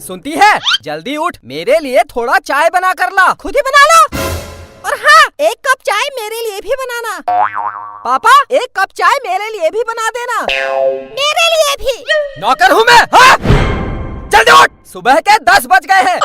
सुनती है? जल्दी उठ, मेरे लिए थोड़ा चाय बना कर ला। खुद ही बना लो। और हाँ, 1 कप चाय मेरे लिए भी बनाना। पापा 1 कप चाय मेरे लिए भी बना देना। मेरे लिए भी। नौकर हूँ मैं। हाँ? जल्दी उठ, सुबह के 10 बज गए हैं।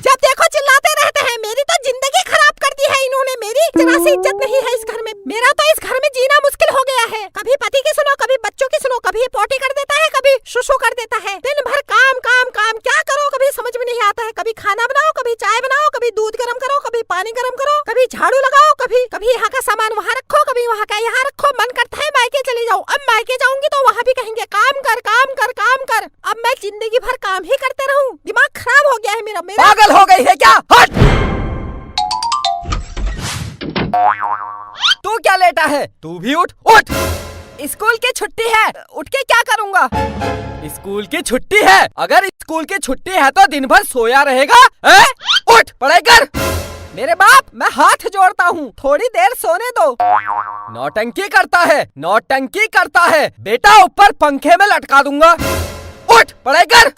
जब देखो चिल्लाते रहते हैं। मेरी तो जिंदगी खराब कर दी है इन्होंने। मेरी जरा सी इज्जत नहीं है इस घर में। मेरा तो इस घर में जीना मुश्किल हो गया है। कभी पति की सुनो, कभी बच्चों की सुनो, कभी पोटी कर देता है, कभी शुशु कर देता है। दिन भर काम काम काम, क्या करो कभी समझ में नहीं आता है। कभी खाना बनाओ, कभी चाय बनाओ, कभी दूध गर्म करो, कभी पानी गर्म करो, कभी झाड़ू लगाओ, कभी यहाँ का सामान वहाँ रखो, कभी वहाँ का यहाँ रखो। मन करता है मायके चली जाऊँ। अब मायके जाऊंगी तो वहाँ भी कहेंगे काम कर काम कर काम कर। अब मैं जिंदगी भर काम ही करते रहूँ। दिमाग खराब हो गया है मेरा। पागल हो गई है क्या? हट! तू क्या लेटा है? तू भी उठ। उठ! स्कूल की छुट्टी है, उठ के क्या करूँगा? स्कूल की छुट्टी है? अगर स्कूल की छुट्टी है तो दिन भर सोया रहेगा? उठ, पढ़ाई कर। मेरे बाप, मैं हाथ जोड़ता हूँ, थोड़ी देर सोने दो। नौटंकी करता है, नौटंकी करता है। बेटा ऊपर पंखे में लटका दूंगा। उठ, पढ़ाई कर।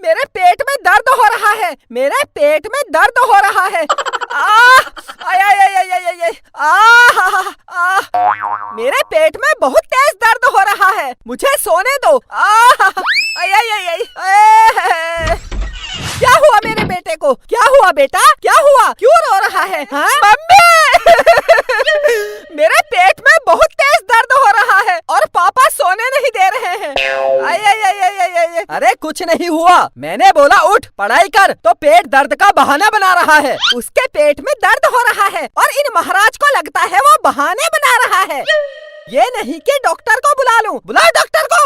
मेरे पेट में दर्द हो रहा है, मेरे पेट में दर्द हो रहा है। मेरे पेट में बहुत तेज दर्द हो रहा है, मुझे सोने दो। क्या हुआ मेरे बेटे को? क्या हुआ बेटा? क्या हुआ? क्यों रो रहा है? हाँ? मम्मी! मेरे पेट में बहुत तेज दर्द हो रहा है और पापा सोने नहीं दे रहे हैं। अरे कुछ नहीं हुआ, मैंने बोला उठ पढ़ाई कर तो पेट दर्द का बहाना बना रहा है। उसके पेट में दर्द हो रहा है और इन महाराज को लगता है वो बहाने बना रहा है। ये नहीं कि डॉक्टर को बुला लूं। बुलाओ डॉक्टर को।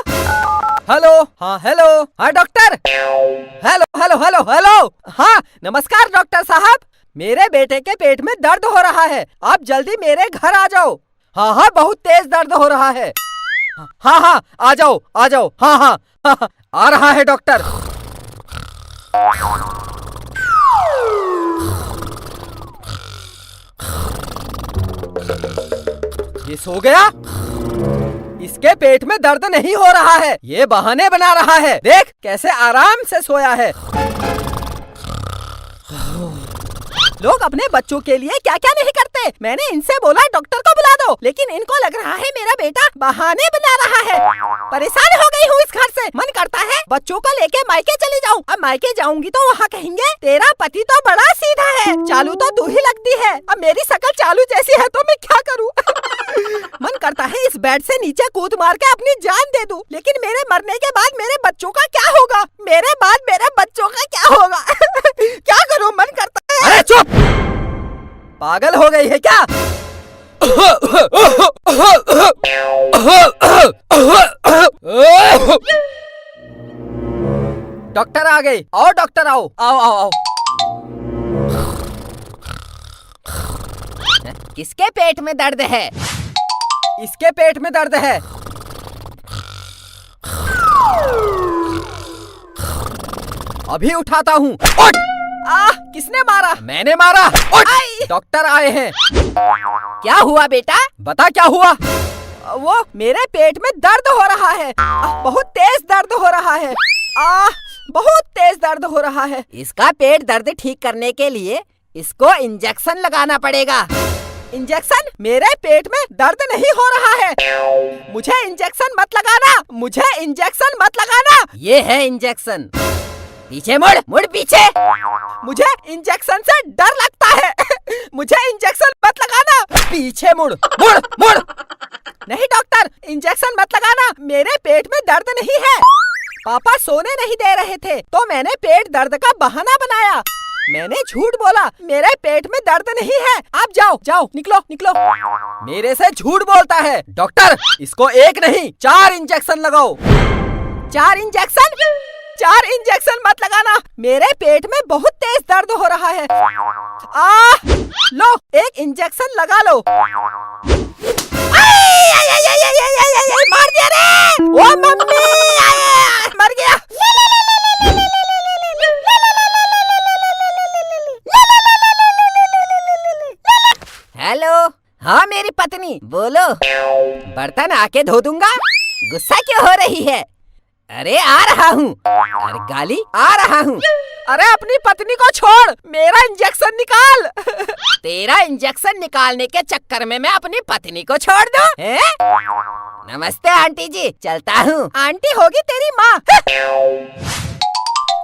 हेलो, हाँ हेलो, हाँ doctor. Hello hello hello hello, हाँ नमस्कार डॉक्टर साहब। मेरे बेटे के पेट में दर्द हो रहा है, आप जल्दी मेरे घर आ जाओ। हाँ हाँ, बहुत तेज दर्द हो रहा है। हाँ हाँ, आ जाओ आ जाओ। हाँ हाँ हाँ, आ रहा है डॉक्टर। ये सो गया? इसके पेट में दर्द नहीं हो रहा है, ये बहाने बना रहा है। देख कैसे आराम से सोया है। लोग अपने बच्चों के लिए क्या क्या नहीं करते। मैंने इनसे बोला डॉक्टर को बुला दो, लेकिन इनको लग रहा है मेरा बेटा बहाने बना रहा है। परेशान हो गई हूँ इस घर से। मन करता है बच्चों को लेके मायके चली जाऊँ। अब मायके जाऊंगी तो वहाँ कहेंगे तेरा पति तो बड़ा सीधा है, चालू तो तू ही लगती है। अब मेरी शक्ल चालू जैसी है तो मैं क्या करूँ? मन करता है इस बेड से नीचे कूद मार के अपनी जान दे दूं, लेकिन मेरे मरने के बाद मेरे बच्चों का क्या होगा? मेरे बाद मेरे बच्चों का क्या होगा? क्या करूं? मन करता है। अरे चुप! पागल हो गई है क्या? डॉक्टर आ गई। आओ डॉक्टर, आओ आओ आओ आओ। किसके पेट में दर्द है? इसके पेट में दर्द है। अभी उठाता हूँ। उठ! किसने मारा? मैंने मारा। उठ! डॉक्टर आए हैं। क्या हुआ बेटा? बता क्या हुआ? वो मेरे पेट में दर्द हो रहा है, बहुत तेज दर्द हो रहा है। बहुत तेज दर्द हो रहा है। इसका पेट दर्द ठीक करने के लिए इसको इंजेक्शन लगाना पड़ेगा। इंजेक्शन? मेरे पेट में दर्द नहीं हो रहा है। मुझे इंजेक्शन मत लगाना, मुझे इंजेक्शन मत लगाना। ये है इंजेक्शन। पीछे मुड़, मुड़ पीछे। मुझे इंजेक्शन से डर लगता है। मुझे इंजेक्शन मत लगाना। पीछे मुड़, मुड़, मुड़। नहीं डॉक्टर, इंजेक्शन मत लगाना, मेरे पेट में दर्द नहीं है। पापा सोने नहीं दे रहे थे तो मैंने पेट दर्द का बहाना बनाया। मैंने झूठ बोला, मेरे पेट में दर्द नहीं है। आप जाओ जाओ, निकलो निकलो। मेरे से झूठ बोलता है। डॉक्टर, इसको 1 नहीं 4 इंजेक्शन लगाओ। 4 इंजेक्शन? 4 इंजेक्शन मत लगाना, मेरे पेट में बहुत तेज दर्द हो रहा है। लो 1 इंजेक्शन लगा लो। मार दिया रे! ओ मम्मी, मर गया। हेलो, हाँ मेरी पत्नी, बोलो। बर्तन आके धो दूंगा। गुस्सा क्यों हो रही है? अरे आ रहा हूँ। अरे गाली, आ रहा हूँ। अरे अपनी पत्नी को छोड़, मेरा इंजेक्शन निकाल। तेरा इंजेक्शन निकालने के चक्कर में मैं अपनी पत्नी को छोड़ दूं? नमस्ते आंटी जी, चलता हूँ। आंटी होगी तेरी माँ।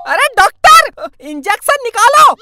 अरे डॉक्टर, इंजेक्शन निकालो।